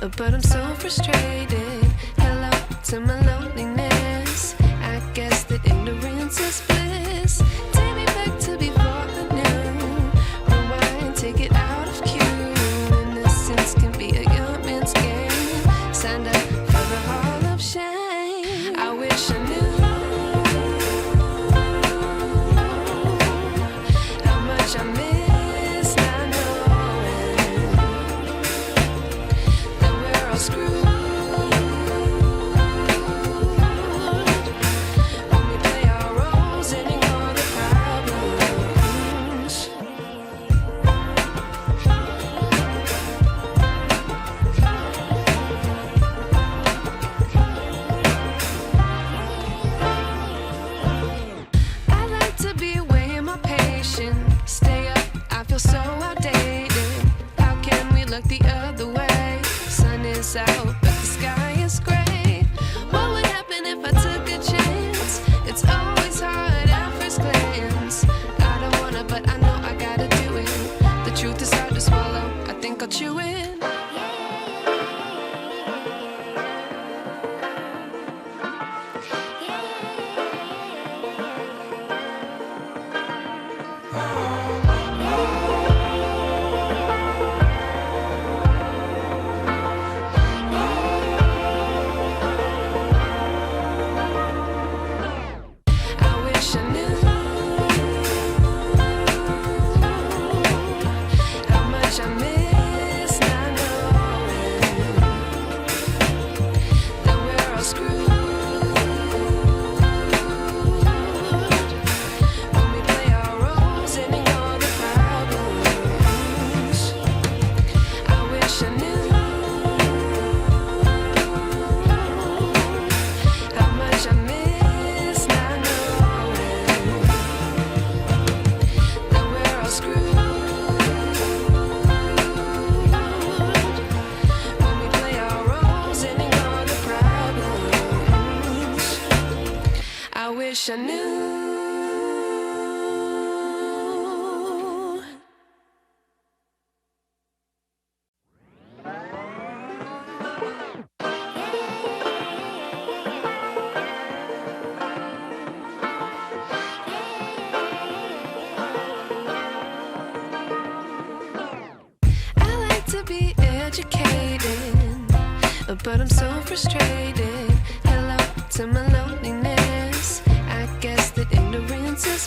but I'm so frustrated. Hello to my loneliness. I guess that ignorance is bliss. Take me back to before I knew. Rewind, take it out of cue. Innocence can be a young man's game. Signed up for the hall of shame. I wish I knew how much I miss not knowing that we're all screwed. When we play our roles and ignore the problems. I like to be away in my patience. Stay up, I feel so outdated. How can we look the other way? Sun is out, but the sky is gray. What would happen if I took a chance? It's always hard at first glance. I don't wanna, but I know I gotta do it. The truth is hard to swallow, I think I'll chew it. I wish I knew how much I miss not knowing that we're all screwed. When we play our roles and ignore the problems. I wish I knew how much I miss not knowing that we're all screwed. When we play our roles and ignore the problems. I wish I knew. I like to be educated, but I'm so frustrated. Hello to my loneliness. I guess that ignorance is